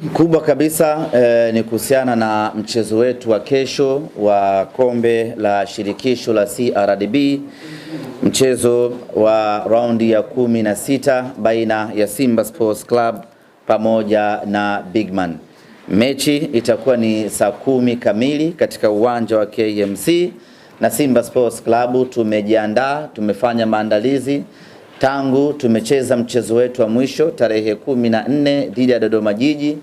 Kubwa kabisa ni kuhusiana na mchezo wetu wa kesho wa kombe la shirikisho la CRDB, mchezo wa raundi ya 16 baina ya Simba Sports Club pamoja na Bigman. Mechi itakuwa ni saa 10 kamili katika uwanja wa KMC, na Simba Sports Club tumejiandaa, tumefanya maandalizi tangu tumecheza mchezo wetu wa mwisho tarehe 14 dhidi ya Dodoma Jiji.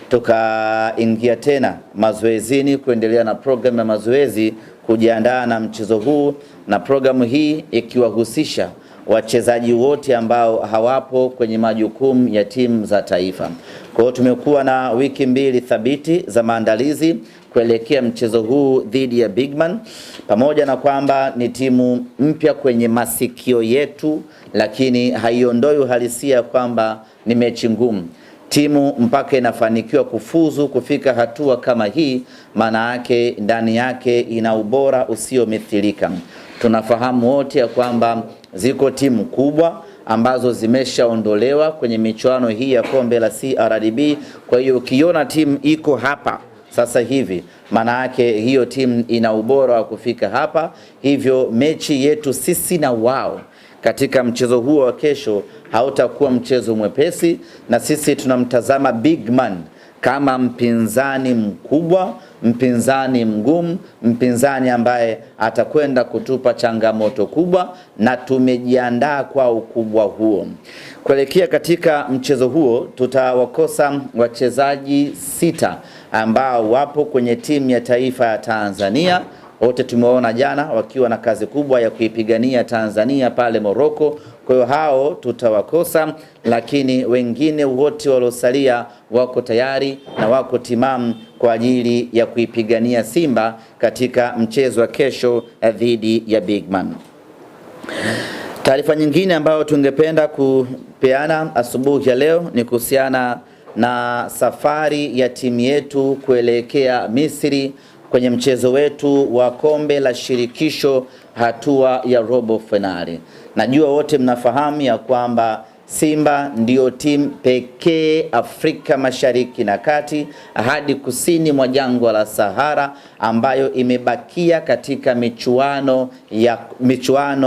Tukaingia tena mazoezini kuendelea na programu ya mazoezi kujiandaa na mchezo huu, na programu hii ikiwahusisha wachezaji wote ambao hawapo kwenye majukumu ya timu za taifa. Kwa hiyo tumekuwa na wiki mbili thabiti za maandalizi kuelekea mchezo huu dhidi ya Bigman, pamoja na kwamba ni timu mpya kwenye masikio yetu, lakini haiondoi uhalisia kwamba ni mechi ngumu. Timu mpaka inafanikiwa kufuzu kufika hatua kama hii, maana yake ndani yake ina ubora usiomithilika. Tunafahamu wote ya kwamba ziko timu kubwa ambazo zimeshaondolewa kwenye michuano hii ya kombe la CRDB. Kwa hiyo ukiona timu iko hapa sasa hivi, maana yake hiyo timu ina ubora wa kufika hapa. Hivyo mechi yetu sisi na wao katika mchezo huo wa kesho hautakuwa mchezo mwepesi, na sisi tunamtazama Bigman kama mpinzani mkubwa, mpinzani mgumu, mpinzani ambaye atakwenda kutupa changamoto kubwa, na tumejiandaa kwa ukubwa huo. Kuelekea katika mchezo huo tutawakosa wachezaji 6 ambao wapo kwenye timu ya taifa ya Tanzania. Wote tumeona jana wakiwa na kazi kubwa ya kuipigania Tanzania pale Morocco. Kwa hiyo hao tutawakosa, lakini wengine wote waliosalia wako tayari na wako timamu kwa ajili ya kuipigania Simba katika mchezo wa kesho dhidi ya Bigman. Taarifa nyingine ambayo tungependa kupeana asubuhi ya leo ni kuhusiana na safari ya timu yetu kuelekea Misri kwenye mchezo wetu wa kombe la shirikisho hatua ya robo finali. Najua wote mnafahamu ya kwamba Simba ndio timu pekee Afrika Mashariki na Kati hadi kusini mwa jangwa la Sahara ambayo imebakia katika michuano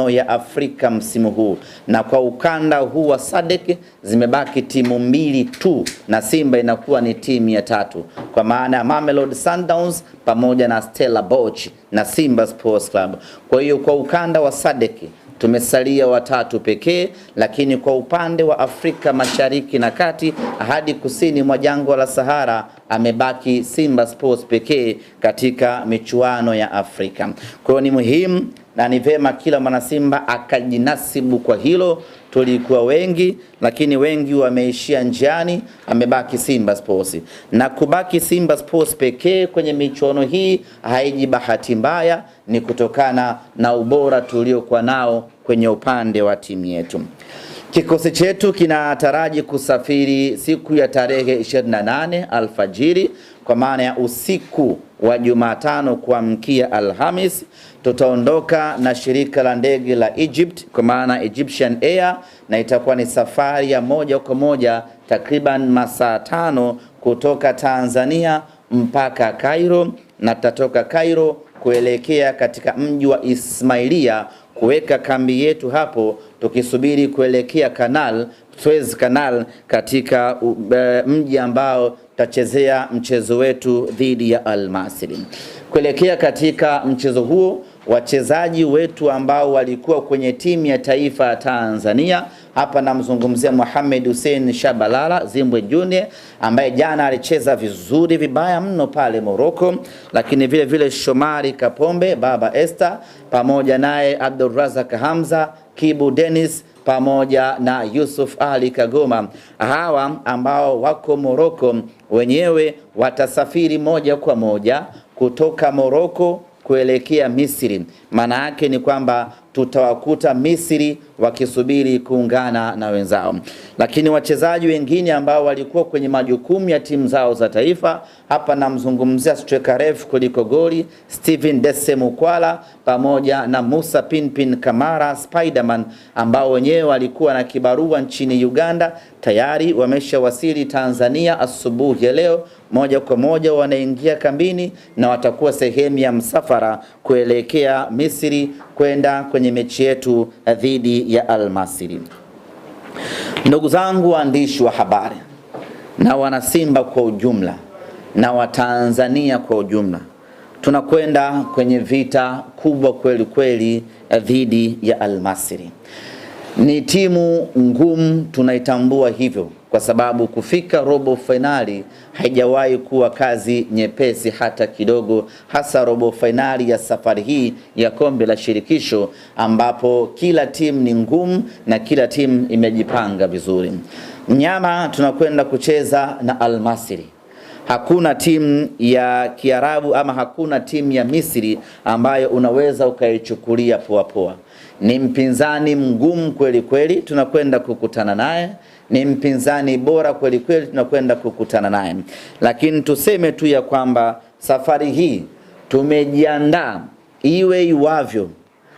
ya Afrika msimu huu, na kwa ukanda huu wa SADC zimebaki timu 2 tu, na Simba inakuwa ni timu ya 3, kwa maana ya Mamelodi Sundowns pamoja na Stella Boch na Simba Sports Club. Kwa hiyo kwa ukanda wa SADC tumesalia 3 pekee, lakini kwa upande wa Afrika Mashariki na Kati hadi kusini mwa jangwa la Sahara amebaki Simba Sports pekee katika michuano ya Afrika. Kwa hiyo ni muhimu na ni vema kila mwana Simba akajinasibu kwa hilo. Tulikuwa wengi, lakini wengi wameishia njiani, amebaki Simba Sports. Na kubaki Simba Sports pekee kwenye michuano hii haiji bahati mbaya, ni kutokana na ubora tuliokuwa nao kwenye upande wa timu yetu. Kikosi chetu kinataraji kusafiri siku ya tarehe 28 alfajiri, kwa maana ya usiku wa Jumatano kuamkia Alhamis. Tutaondoka na shirika la ndege la Egypt kwa maana Egyptian Air, na itakuwa ni safari ya moja kwa moja takriban masaa 5 kutoka Tanzania mpaka Cairo, na tutatoka Cairo kuelekea katika mji wa Ismailia kuweka kambi yetu hapo, tukisubiri kuelekea Suez Canal katika mji ambao tutachezea mchezo wetu dhidi ya Al Masry. Kuelekea katika mchezo huo, wachezaji wetu ambao walikuwa kwenye timu ya taifa ya Tanzania, hapa namzungumzia Mohamed Hussein Shabalala Zimbwe Junior ambaye jana alicheza vizuri vibaya mno pale Morocco, lakini vile vile Shomari Kapombe, Baba Esther, pamoja naye Abdulrazak Hamza, Kibu Dennis pamoja na Yusuf Ali Kagoma. Hawa ambao wako Morocco wenyewe watasafiri moja kwa moja kutoka Morocco kuelekea Misri. Maana yake ni kwamba tutawakuta Misri wakisubiri kuungana na wenzao. Lakini wachezaji wengine ambao walikuwa kwenye majukumu ya timu zao za taifa, hapa namzungumzia striker refu kuliko goli Steven Dese Mukwala pamoja na Musa Pinpin Kamara Spiderman, ambao wenyewe walikuwa na kibarua nchini Uganda, tayari wameshawasili Tanzania asubuhi ya leo. Moja kwa moja wanaingia kambini na watakuwa sehemu ya msafara kuelekea Misri kwenda kwenye mechi yetu dhidi ya Al Masry. Ndugu zangu waandishi wa habari na wanasimba kwa ujumla na Watanzania kwa ujumla, tunakwenda kwenye vita kubwa kweli kweli dhidi ya Al Masry. Ni timu ngumu, tunaitambua hivyo, kwa sababu kufika robo finali haijawahi kuwa kazi nyepesi hata kidogo, hasa robo finali ya safari hii ya kombe la shirikisho, ambapo kila timu ni ngumu na kila timu imejipanga vizuri. Mnyama tunakwenda kucheza na Al Masry. Hakuna timu ya Kiarabu ama hakuna timu ya Misri ambayo unaweza ukaichukulia poa poa. Ni mpinzani mgumu kweli kweli tunakwenda kukutana naye. Ni mpinzani bora kweli kweli tunakwenda kukutana naye. Lakini tuseme tu ya kwamba safari hii tumejiandaa iwe iwavyo.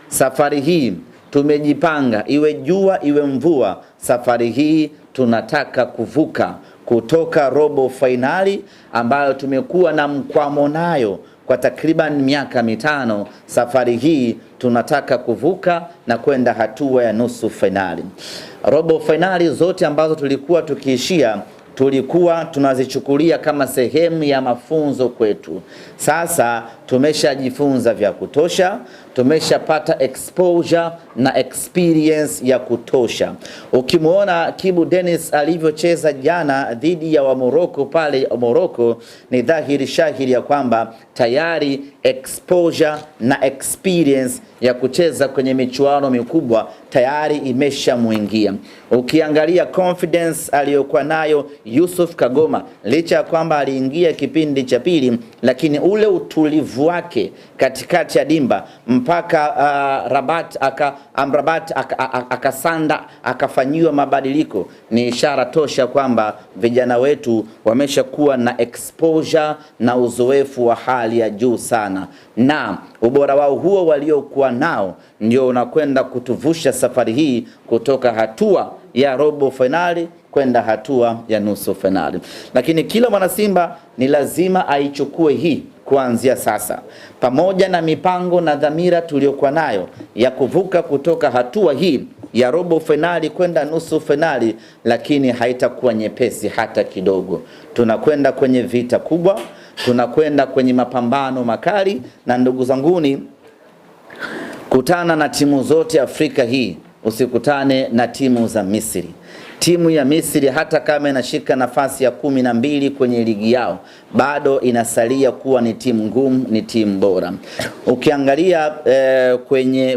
Safari hii tumejipanga iwe jua iwe mvua. Safari hii tunataka kuvuka kutoka robo finali ambayo tumekuwa na mkwamo nayo kwa takriban miaka mitano. Safari hii tunataka kuvuka na kwenda hatua ya nusu finali. Robo finali zote ambazo tulikuwa tukiishia, tulikuwa tunazichukulia kama sehemu ya mafunzo kwetu. Sasa tumeshajifunza vya kutosha, tumeshapata exposure na experience ya kutosha. Ukimuona Kibu Dennis alivyocheza jana dhidi ya wa Morocco pale Morocco, ni dhahiri shahiri ya kwamba tayari exposure na experience ya kucheza kwenye michuano mikubwa tayari imeshamuingia. Ukiangalia confidence aliyokuwa nayo Yusuf Kagoma, licha ya kwamba aliingia kipindi cha pili, lakini ule utulivu wake katikati ya dimba mpaka Amrabat akasanda akafanyiwa mabadiliko, ni ishara tosha kwamba vijana wetu wameshakuwa na exposure na uzoefu wa hali ya juu sana, na ubora wao huo waliokuwa nao ndio unakwenda kutuvusha safari hii kutoka hatua ya robo finali kwenda hatua ya nusu finali. Lakini kila mwana Simba ni lazima aichukue hii kuanzia sasa, pamoja na mipango na dhamira tuliyokuwa nayo ya kuvuka kutoka hatua hii ya robo finali kwenda nusu finali, lakini haitakuwa nyepesi hata kidogo. Tunakwenda kwenye vita kubwa, tunakwenda kwenye mapambano makali, na ndugu zanguni, kutana na timu zote Afrika hii, usikutane na timu za Misri. Timu ya Misri hata kama inashika nafasi ya 12 kwenye ligi yao, bado inasalia kuwa ni timu ngumu, ni timu bora. Ukiangalia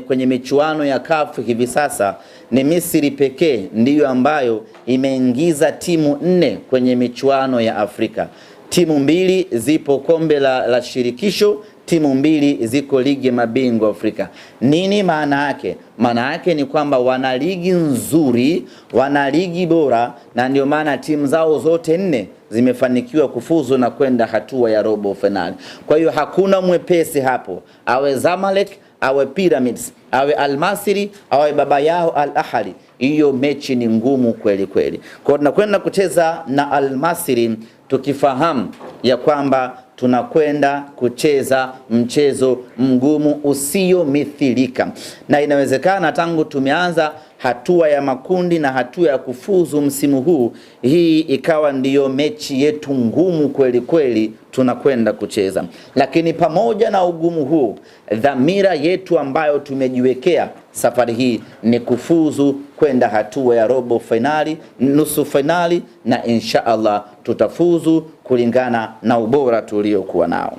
kwenye michuano ya CAF hivi sasa, ni Misri pekee ndiyo ambayo imeingiza timu 4 kwenye michuano ya Afrika. Timu 2 zipo kombe la shirikisho, timu 2 ziko ligi mabingwa Afrika. Nini maana yake? Maana yake ni kwamba wana ligi nzuri, wana ligi bora, na ndio maana timu zao zote 4 zimefanikiwa kufuzu na kwenda hatua ya robo finali. Kwa hiyo hakuna mwepesi hapo, awe Zamalek, awe Pyramids, awe Al Masry, awe baba yao Al Ahly. Hiyo mechi ni ngumu kweli kweli. Kwa hiyo tunakwenda kucheza na Al Masry tukifahamu ya kwamba tunakwenda kucheza mchezo mgumu usio mithilika, na inawezekana tangu tumeanza hatua ya makundi na hatua ya kufuzu msimu huu, hii ikawa ndiyo mechi yetu ngumu kweli kweli tunakwenda kucheza. Lakini pamoja na ugumu huu, dhamira yetu ambayo tumejiwekea safari hii ni kufuzu kwenda hatua ya robo finali, nusu finali, na insha Allah tutafuzu kulingana na ubora tuliokuwa nao.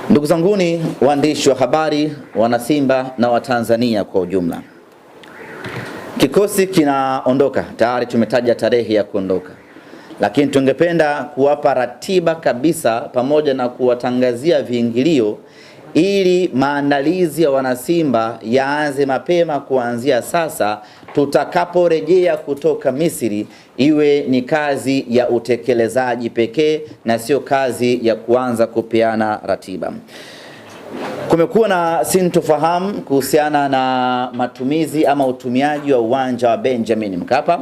Ndugu zanguni waandishi wa habari, wana Simba na Watanzania kwa ujumla, kikosi kinaondoka tayari, tumetaja tarehe ya kuondoka, lakini tungependa kuwapa ratiba kabisa pamoja na kuwatangazia viingilio ili maandalizi ya wanasimba yaanze mapema kuanzia sasa, tutakaporejea kutoka Misri iwe ni kazi ya utekelezaji pekee na sio kazi ya kuanza kupeana ratiba. Kumekuwa na sintofahamu kuhusiana na matumizi ama utumiaji wa uwanja wa Benjamin Mkapa.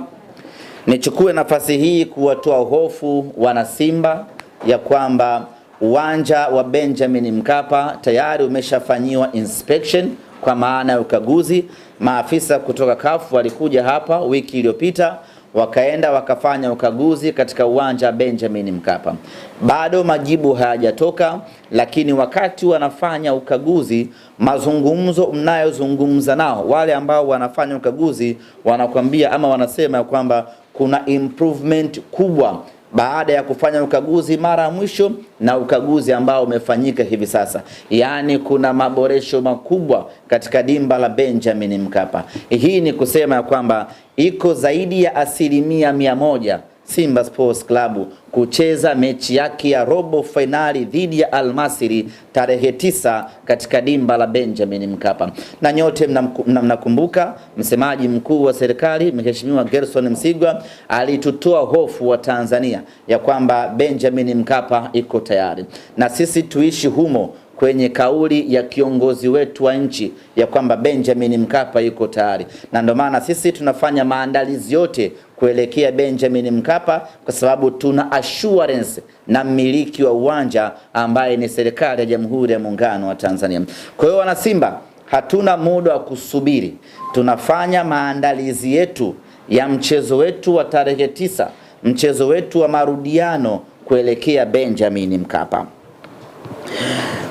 Nichukue nafasi hii kuwatoa hofu wanasimba ya kwamba uwanja wa Benjamin Mkapa tayari umeshafanyiwa inspection kwa maana ya ukaguzi. Maafisa kutoka CAF walikuja hapa wiki iliyopita, wakaenda wakafanya ukaguzi katika uwanja wa Benjamin Mkapa. Bado majibu hayajatoka, lakini wakati wanafanya ukaguzi, mazungumzo mnayozungumza nao wale ambao wanafanya ukaguzi wanakuambia ama wanasema kwamba kuna improvement kubwa baada ya kufanya ukaguzi mara mwisho na ukaguzi ambao umefanyika hivi sasa. Yaani kuna maboresho makubwa katika dimba la Benjamin Mkapa. Hii ni kusema ya kwamba iko zaidi ya 100% Simba Sports Club kucheza mechi yake ya robo finali dhidi ya Al Masry tarehe 9 katika dimba la Benjamin Mkapa. Na nyote mnakumbuka msemaji mkuu wa serikali Mheshimiwa Gerson Msigwa alitutoa hofu wa Tanzania ya kwamba Benjamin Mkapa iko tayari. Na sisi tuishi humo kwenye kauli ya kiongozi wetu wa nchi ya kwamba Benjamin Mkapa yuko tayari. Na ndio maana sisi tunafanya maandalizi yote kuelekea Benjamin Mkapa, kwa sababu tuna assurance na mmiliki wa uwanja ambaye ni serikali ya Jamhuri ya Muungano wa Tanzania. Kwa hiyo wana Simba, hatuna muda wa kusubiri. Tunafanya maandalizi yetu ya mchezo wetu wa tarehe 9, mchezo wetu wa marudiano kuelekea Benjamin Mkapa.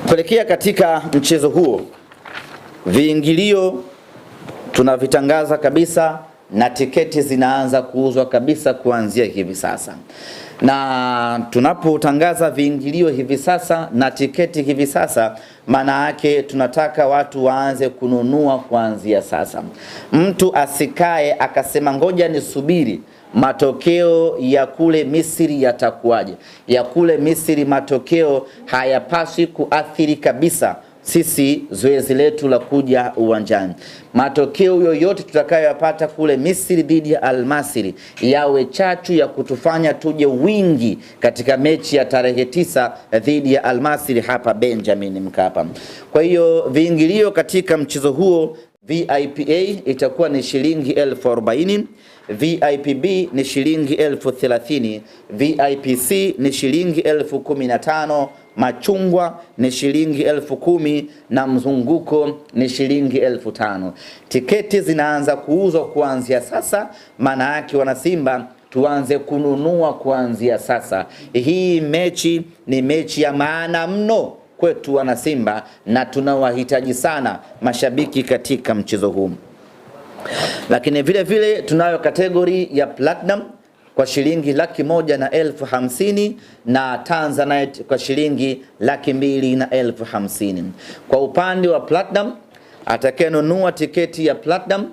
Kuelekea katika mchezo huo, viingilio tunavitangaza kabisa na tiketi zinaanza kuuzwa kabisa kuanzia hivi sasa. Na tunapotangaza viingilio hivi sasa na tiketi hivi sasa, maana yake tunataka watu waanze kununua kuanzia sasa. Mtu asikae akasema ngoja nisubiri matokeo ya kule Misri yatakuwaje. Ya kule Misri matokeo hayapaswi kuathiri kabisa sisi zoezi letu la kuja uwanjani. Matokeo yoyote tutakayoyapata kule Misri dhidi ya Al Masry yawe chachu ya kutufanya tuje wingi katika mechi ya tarehe 9 dhidi ya Al Masry hapa Benjamin Mkapa. Kwa hiyo viingilio katika mchezo huo, VIPA itakuwa ni shilingi 40,000, VIPB ni shilingi 30,000, VIPC ni shilingi 15,000, machungwa ni shilingi 10,000 na mzunguko ni shilingi 5,000. Tiketi zinaanza kuuzwa kuanzia sasa, maana yake wana Simba tuanze kununua kuanzia sasa. Hii mechi ni mechi ya maana mno kwetu wana Simba na tunawahitaji sana mashabiki katika mchezo huu. Lakini vile vile tunayo kategori ya Platinum kwa shilingi 150,000 na Tanzanite kwa shilingi 250,000. Kwa upande wa Platinum, atakayenunua tiketi ya Platinum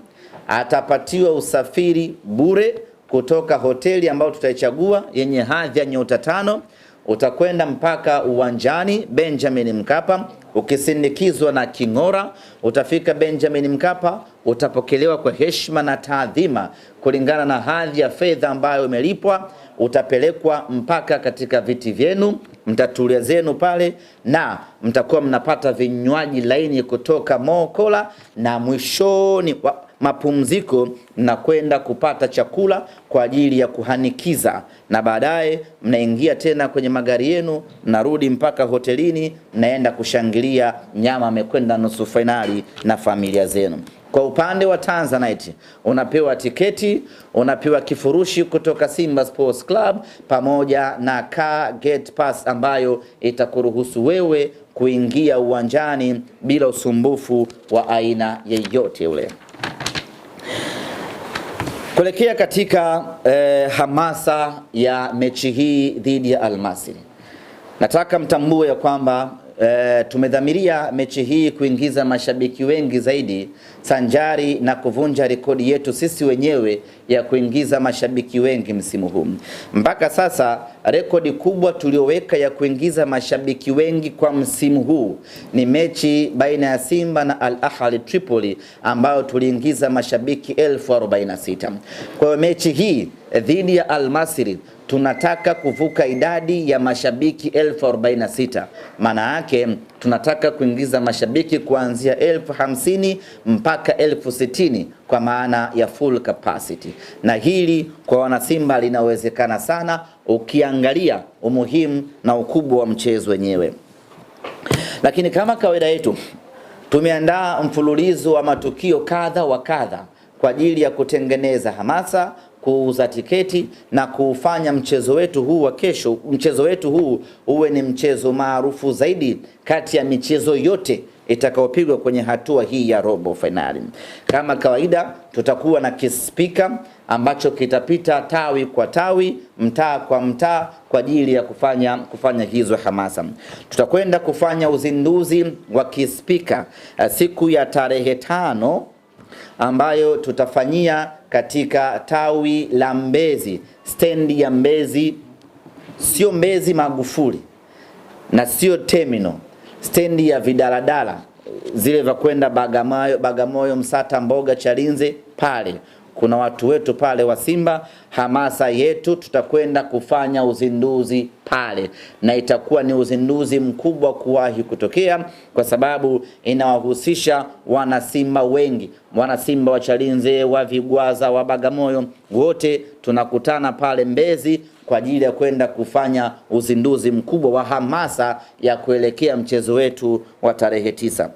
atapatiwa usafiri bure kutoka hoteli ambayo tutaichagua yenye hadhi ya nyota 5. Utakwenda mpaka uwanjani Benjamin Mkapa ukisindikizwa na king'ora. Utafika Benjamin Mkapa, utapokelewa kwa heshima na taadhima kulingana na hadhi ya fedha ambayo umelipwa. Utapelekwa mpaka katika viti vyenu, mtatulia zenu pale na mtakuwa mnapata vinywaji laini kutoka Mokola, na mwishoni mapumziko mnakwenda kupata chakula kwa ajili ya kuhanikiza, na baadaye mnaingia tena kwenye magari yenu, mnarudi mpaka hotelini, mnaenda kushangilia nyama amekwenda nusu finali na familia zenu. Kwa upande wa Tanzanite, unapewa tiketi, unapewa kifurushi kutoka Simba Sports Club pamoja na car gate pass ambayo itakuruhusu wewe kuingia uwanjani bila usumbufu wa aina yeyote ule. Kuelekea katika hamasa ya mechi hii dhidi ya Al Masry, nataka mtambue ya kwamba tumedhamiria mechi hii kuingiza mashabiki wengi zaidi, sanjari na kuvunja rekodi yetu sisi wenyewe ya kuingiza mashabiki wengi msimu huu. Mpaka sasa rekodi kubwa tulioweka ya kuingiza mashabiki wengi kwa msimu huu ni mechi baina ya Simba na Al Ahly Tripoli ambayo tuliingiza mashabiki 1046. Kwa mechi hii dhidi ya Al Masry tunataka kuvuka idadi ya mashabiki 1046. Maana yake tunataka kuingiza mashabiki kuanzia 1050 mpaka 1060 kwa maana ya full capacity. Na hili kwa wanasimba linawezekana sana ukiangalia umuhimu na ukubwa wa mchezo wenyewe. Lakini kama kawaida yetu tumeandaa mfululizo wa matukio kadha wa kadha kwa ajili ya kutengeneza hamasa, kuuza tiketi na kufanya mchezo wetu huu wa kesho, mchezo wetu huu uwe ni mchezo maarufu zaidi kati ya michezo yote itakayopigwa kwenye hatua hii ya robo finali. Kama kawaida tutakuwa na kispika ambacho kitapita tawi kwa tawi, mtaa kwa mtaa kwa ajili ya kufanya hizo hamasa. Tutakwenda kufanya uzinduzi wa kispika siku ya tarehe 5 ambayo tutafanyia katika tawi la Mbezi, stendi ya Mbezi, sio Mbezi Magufuli na sio terminal, stendi ya vidaladala zile za kwenda Bagamoyo, Msata, Mboga, Chalinze. Pale kuna watu wetu pale wa Simba, hamasa yetu, tutakwenda kufanya uzinduzi pale, na itakuwa ni uzinduzi mkubwa kuwahi kutokea kwa sababu inawahusisha wana Simba wengi, wana Simba wa Chalinze, wa Vigwaza, wa Bagamoyo, wote tunakutana pale Mbezi kwa ajili ya kwenda kufanya uzinduzi mkubwa wa hamasa ya kuelekea mchezo wetu wa tarehe 9.